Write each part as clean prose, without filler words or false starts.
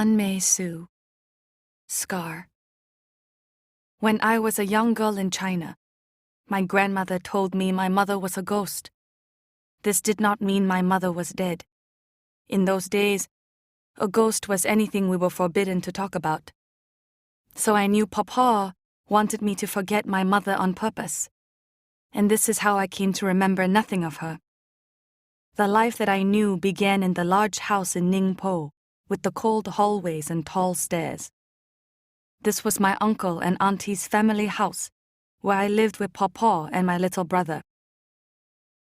An-mei Sue. Scar. When I was a young girl in China, my grandmother told me my mother was a ghost. This did not mean my mother was dead. In those days, a ghost was anything we were forbidden to talk about. So I knew Papa wanted me to forget my mother on purpose. And this is how I came to remember nothing of her. The life that I knew began in the large house in Ningpo, with the cold hallways and tall stairs. This was my uncle and auntie's family house, where I lived with Papa and my little brother.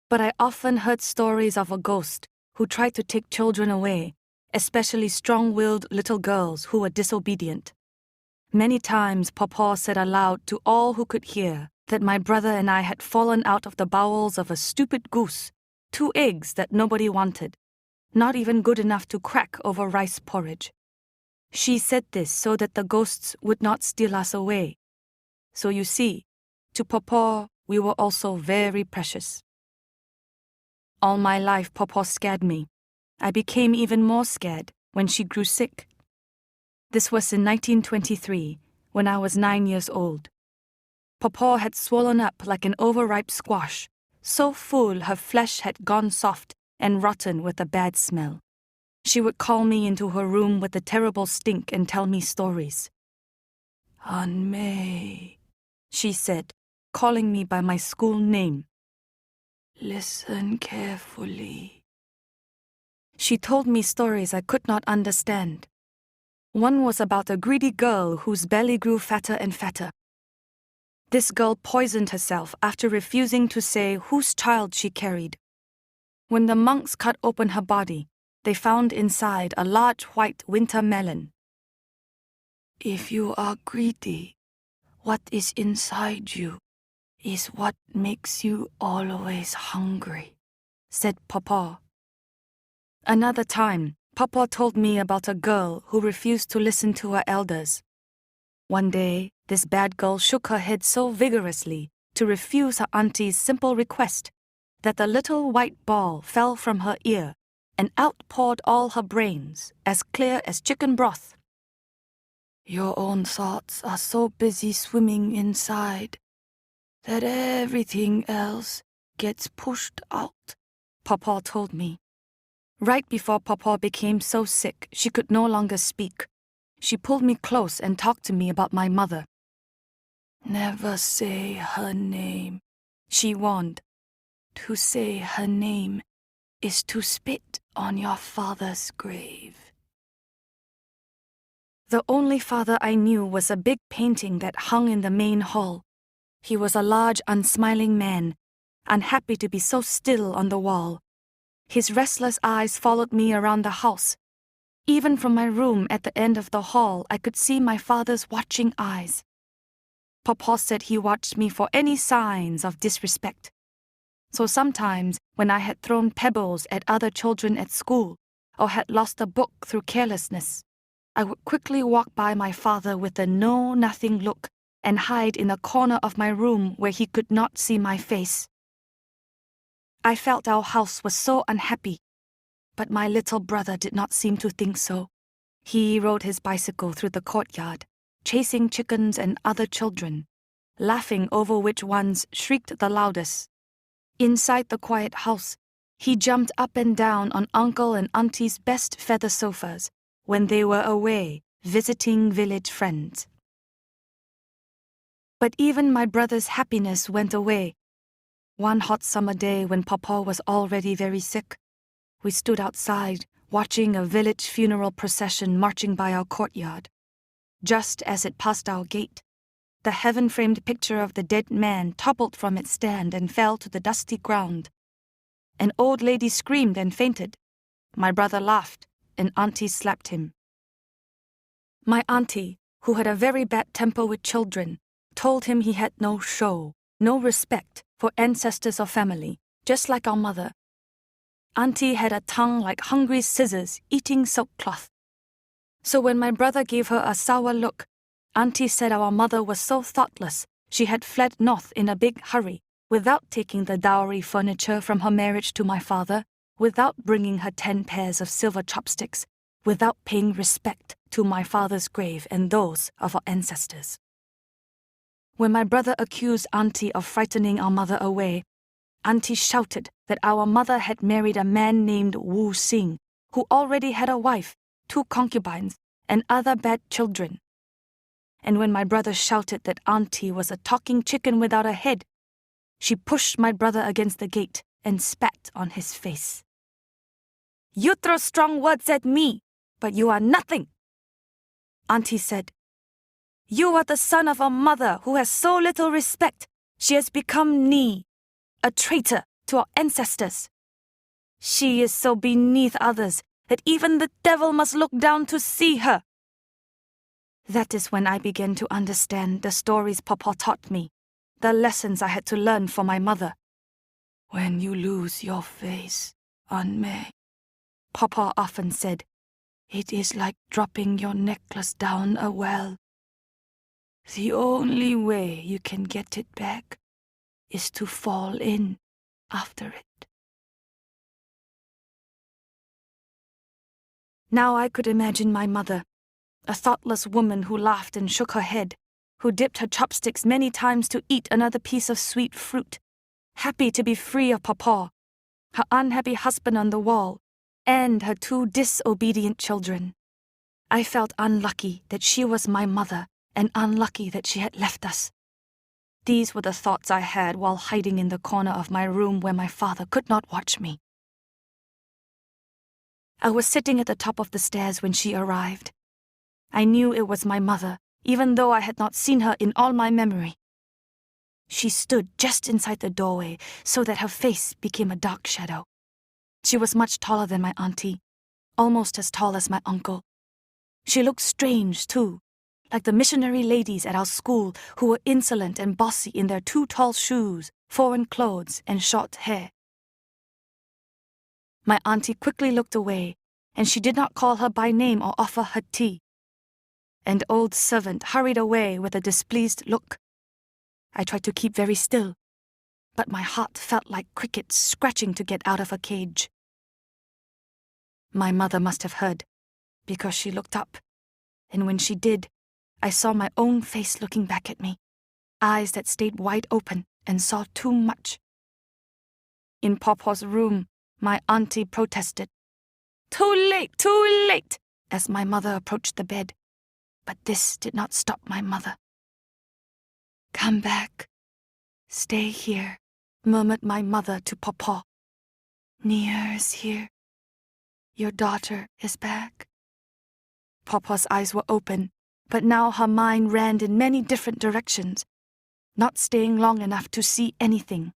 But I often heard stories of a ghost who tried to take children away, especially strong-willed little girls who were disobedient. Many times Papa said aloud to all who could hear that my brother and I had fallen out of the bowels of a stupid goose, 2 eggs that nobody wanted, not even good enough to crack over rice porridge. She said this so that the ghosts would not steal us away. So you see, to Papa, we were also very precious. All my life, Papa scared me. I became even more scared when she grew sick. This was in 1923, when I was 9 years old. Papa had swollen up like an overripe squash, so full her flesh had gone soft and rotten with a bad smell. She would call me into her room with a terrible stink and tell me stories. An-mei, she said, calling me by my school name. Listen carefully. She told me stories I could not understand. One was about a greedy girl whose belly grew fatter and fatter. This girl poisoned herself after refusing to say whose child she carried. When the monks cut open her body, they found inside a large white winter melon. If you are greedy, what is inside you is what makes you always hungry, said Papa. Another time, Papa told me about a girl who refused to listen to her elders. One day, this bad girl shook her head so vigorously to refuse her auntie's simple request that the little white ball fell from her ear and outpoured all her brains, as clear as chicken broth. Your own thoughts are so busy swimming inside that everything else gets pushed out, Papa told me. Right before Papa became so sick she could no longer speak, she pulled me close and talked to me about my mother. Never say her name, she warned. To say her name is to spit on your father's grave. The only father I knew was a big painting that hung in the main hall. He was a large, unsmiling man, unhappy to be so still on the wall. His restless eyes followed me around the house. Even from my room at the end of the hall, I could see my father's watching eyes. Papa said he watched me for any signs of disrespect. So sometimes, when I had thrown pebbles at other children at school, or had lost a book through carelessness, I would quickly walk by my father with a know-nothing look and hide in a corner of my room where he could not see my face. I felt our house was so unhappy, but my little brother did not seem to think so. He rode his bicycle through the courtyard, chasing chickens and other children, laughing over which ones shrieked the loudest. Inside the quiet house, he jumped up and down on Uncle and Auntie's best feather sofas when they were away visiting village friends. But even my brother's happiness went away. One hot summer day when Papa was already very sick, we stood outside watching a village funeral procession marching by our courtyard. Just as it passed our gate, the heaven-framed picture of the dead man toppled from its stand and fell to the dusty ground. An old lady screamed and fainted. My brother laughed, and Auntie slapped him. My auntie, who had a very bad temper with children, told him he had no show, no respect for ancestors or family, just like our mother. Auntie had a tongue like hungry scissors eating silk cloth. So when my brother gave her a sour look, Auntie said our mother was so thoughtless she had fled north in a big hurry, without taking the dowry furniture from her marriage to my father, without bringing her 10 pairs of silver chopsticks, without paying respect to my father's grave and those of our ancestors. When my brother accused Auntie of frightening our mother away, Auntie shouted that our mother had married a man named Wu Xing, who already had a wife, 2 concubines, and other bad children. And when my brother shouted that Auntie was a talking chicken without a head, she pushed my brother against the gate and spat on his face. "You throw strong words at me, but you are nothing." Auntie said, "You are the son of a mother who has so little respect. She has become Ni, a traitor to our ancestors. She is so beneath others that even the devil must look down to see her." That is when I began to understand the stories Papa taught me, the lessons I had to learn for my mother. "When you lose your face, Anmei," Papa often said, "it is like dropping your necklace down a well. The only way you can get it back is to fall in after it." Now I could imagine my mother, a thoughtless woman who laughed and shook her head, who dipped her chopsticks many times to eat another piece of sweet fruit, happy to be free of Papa, her unhappy husband on the wall, and her 2 disobedient children. I felt unlucky that she was my mother and unlucky that she had left us. These were the thoughts I had while hiding in the corner of my room where my father could not watch me. I was sitting at the top of the stairs when she arrived. I knew it was my mother, even though I had not seen her in all my memory. She stood just inside the doorway so that her face became a dark shadow. She was much taller than my auntie, almost as tall as my uncle. She looked strange, too, like the missionary ladies at our school who were insolent and bossy in their 2 tall shoes, foreign clothes, and short hair. My auntie quickly looked away, and she did not call her by name or offer her tea. An old servant hurried away with a displeased look. I tried to keep very still, but my heart felt like crickets scratching to get out of a cage. My mother must have heard, because she looked up, and when she did, I saw my own face looking back at me, eyes that stayed wide open and saw too much. In Papa's room, my auntie protested, "Too late, too late," as my mother approached the bed. But this did not stop my mother. "Come back. Stay here," murmured my mother to Papa. "Nia is here. Your daughter is back." Papa's eyes were open, but now her mind ran in many different directions, not staying long enough to see anything.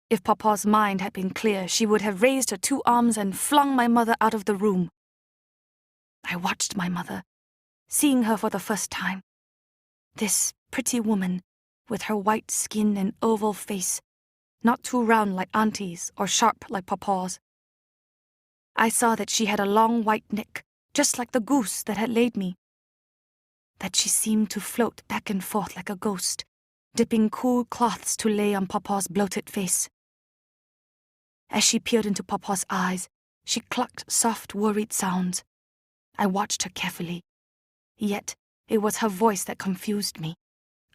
If Papa's mind had been clear, she would have raised her 2 arms and flung my mother out of the room. I watched my mother, seeing her for the first time. This pretty woman, with her white skin and oval face, not too round like Auntie's or sharp like Papa's. I saw that she had a long white neck, just like the goose that had laid me. That she seemed to float back and forth like a ghost, dipping cool cloths to lay on Papa's bloated face. As she peered into Papa's eyes, she clucked soft, worried sounds. I watched her carefully. Yet it was her voice that confused me,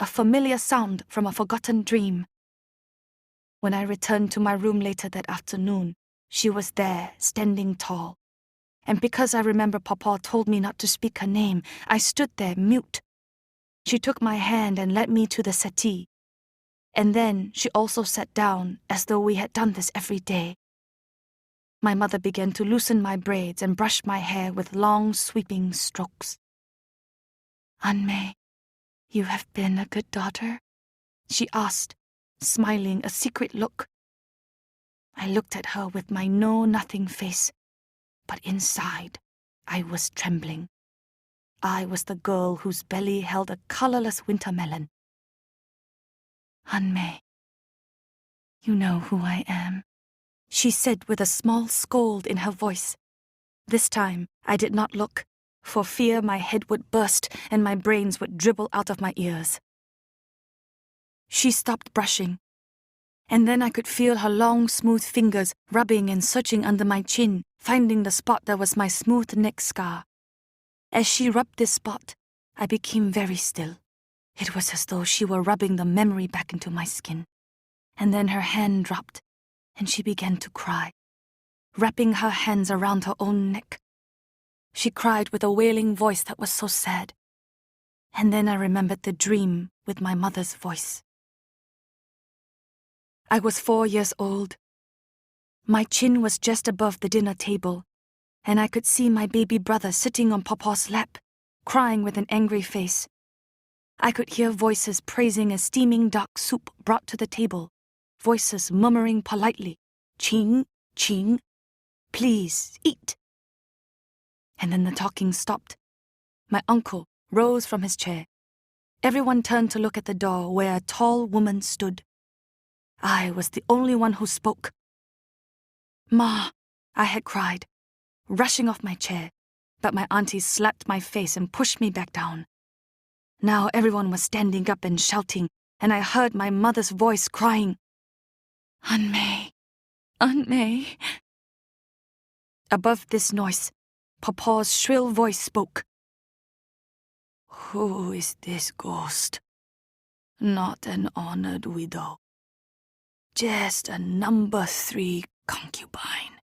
a familiar sound from a forgotten dream. When I returned to my room later that afternoon, she was there, standing tall. And because I remember Papa told me not to speak her name, I stood there, mute. She took my hand and led me to the settee. And then she also sat down, as though we had done this every day. My mother began to loosen my braids and brush my hair with long, sweeping strokes. "Anmei, you have been a good daughter?" she asked, smiling a secret look. I looked at her with my know-nothing face, but inside I was trembling. I was the girl whose belly held a colorless winter melon. "Anmei, you know who I am," she said with a small scold in her voice. This time I did not look, for fear my head would burst and my brains would dribble out of my ears. She stopped brushing, and then I could feel her long, smooth fingers rubbing and searching under my chin, finding the spot that was my smooth neck scar. As she rubbed this spot, I became very still. It was as though she were rubbing the memory back into my skin. And then her hand dropped, and she began to cry, wrapping her hands around her own neck. She cried with a wailing voice that was so sad. And then I remembered the dream with my mother's voice. I was 4 years old. My chin was just above the dinner table, and I could see my baby brother sitting on Papa's lap, crying with an angry face. I could hear voices praising a steaming dark soup brought to the table, voices murmuring politely, "Ching, ching, please eat." And then the talking stopped. My uncle rose from his chair. Everyone turned to look at the door where a tall woman stood. I was the only one who spoke. "Ma," I had cried, rushing off my chair, but my auntie slapped my face and pushed me back down. Now everyone was standing up and shouting, and I heard my mother's voice crying, "Aunt May, Aunt May." Above this noise, Papa's shrill voice spoke. "Who is this ghost? Not an honored widow. Just a number 3 concubine.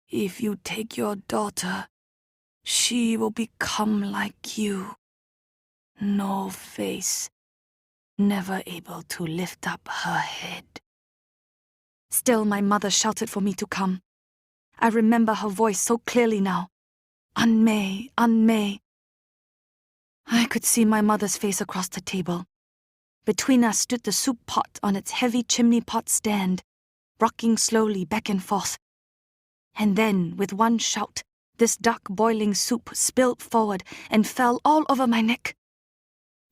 If you take your daughter, she will become like you. No face, never able to lift up her head." Still, my mother shouted for me to come. I remember her voice so clearly now. "Aunt May, Aunt May." I could see my mother's face across the table. Between us stood the soup pot on its heavy chimney pot stand, rocking slowly back and forth. And then, with one shout, this dark boiling soup spilled forward and fell all over my neck.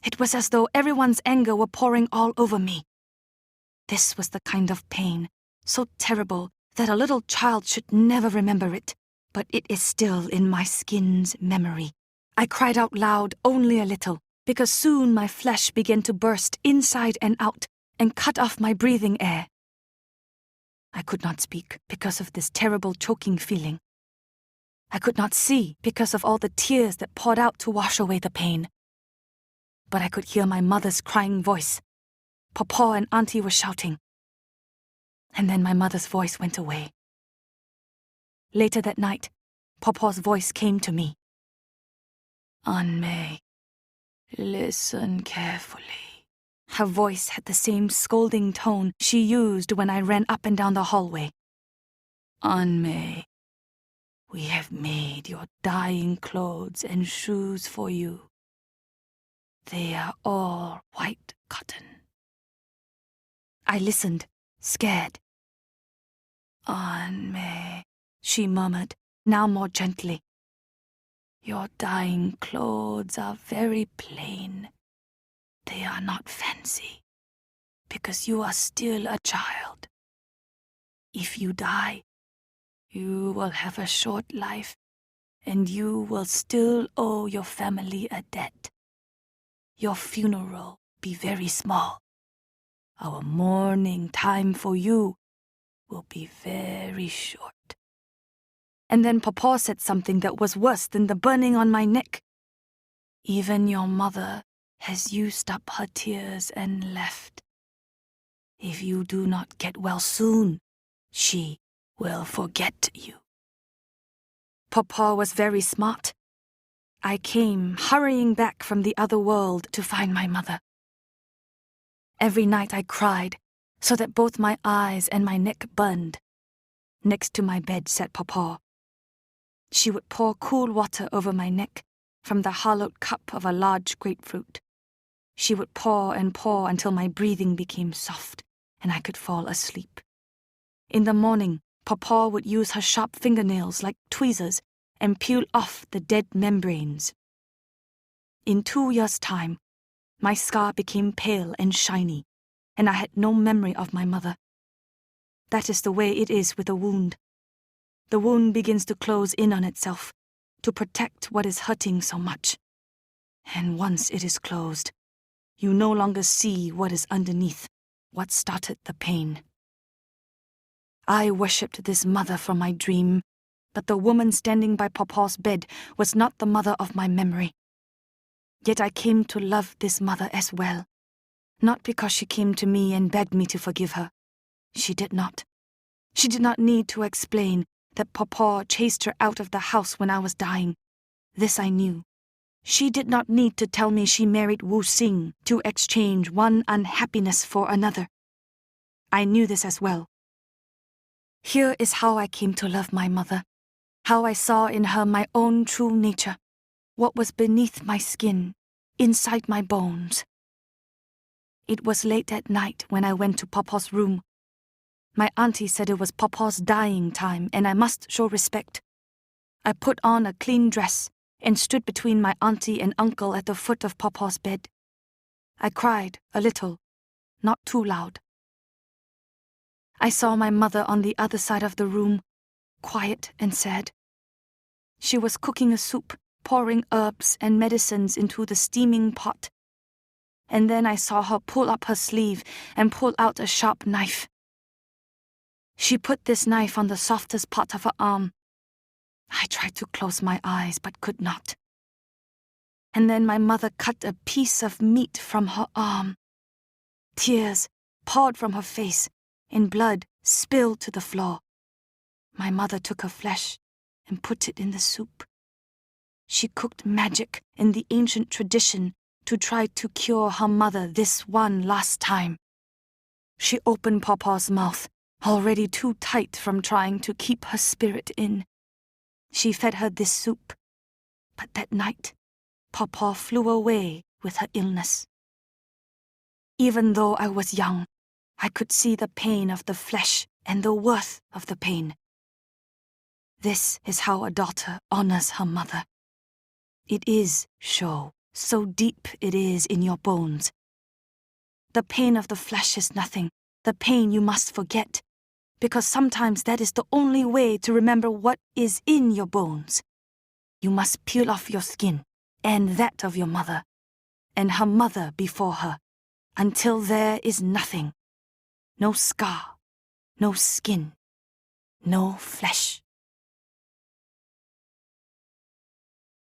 It was as though everyone's anger were pouring all over me. This was the kind of pain, so terrible that a little child should never remember it, but it is still in my skin's memory. I cried out loud only a little, because soon my flesh began to burst inside and out and cut off my breathing air. I could not speak because of this terrible choking feeling. I could not see because of all the tears that poured out to wash away the pain. But I could hear my mother's crying voice. Papa and Auntie were shouting. And then my mother's voice went away. Later that night, Papa's voice came to me. "Aunt May, listen carefully." Her voice had the same scolding tone she used when I ran up and down the hallway. "Aunt May, we have made your dyeing clothes and shoes for you. They are all white cotton." I listened, scared. "Aunt May," she murmured, now more gently. "Your dyeing clothes are very plain. They are not fancy, because you are still a child. If you die, you will have a short life, and you will still owe your family a debt. Your funeral be very small. Our mourning time for you will be very short." And then Papa said something that was worse than the burning on my neck. "Even your mother has used up her tears and left. If you do not get well soon, she will forget you." Papa was very smart. I came hurrying back from the other world to find my mother. Every night I cried, so that both my eyes and my neck burned. Next to my bed sat Papa. She would pour cool water over my neck from the hollowed cup of a large grapefruit. She would pour and pour until my breathing became soft and I could fall asleep. In the morning, Papa would use her sharp fingernails like tweezers and peel off the dead membranes. In 2 years' time, my scar became pale and shiny, and I had no memory of my mother. That is the way it is with a wound. The wound begins to close in on itself, to protect what is hurting so much. And once it is closed, you no longer see what is underneath, what started the pain. I worshipped this mother from my dream but the woman standing by Papa's bed was not the mother of my memory. Yet I came to love this mother as well, not because she came to me and begged me to forgive her. She did not. She did not need to explain that Papa chased her out of the house when I was dying. This I knew. She did not need to tell me she married Wu Xing to exchange one unhappiness for another. I knew this as well. Here is how I came to love my mother, how I saw in her my own true nature, what was beneath my skin, inside my bones. It was late at night when I went to Papa's room. My auntie said it was Papa's dying time and I must show respect. I put on a clean dress and stood between my auntie and uncle at the foot of Papa's bed. I cried a little, not too loud. I saw my mother on the other side of the room, quiet and sad. She was cooking a soup, pouring herbs and medicines into the steaming pot. And then I saw her pull up her sleeve and pull out a sharp knife. She put this knife on the softest part of her arm. I tried to close my eyes but could not. And then my mother cut a piece of meat from her arm. Tears poured from her face and blood spilled to the floor. My mother took her flesh and put it in the soup. She cooked magic in the ancient tradition to try to cure her mother this one last time. She opened Papa's mouth, already too tight from trying to keep her spirit in. She fed her this soup, but that night, Papa flew away with her illness. Even though I was young, I could see the pain of the flesh and the worth of the pain. This is how a daughter honors her mother. It is show, so deep it is in your bones. The pain of the flesh is nothing, the pain you must forget, because sometimes that is the only way to remember what is in your bones. You must peel off your skin, and that of your mother, and her mother before her, until there is nothing. No scar, no skin, no flesh.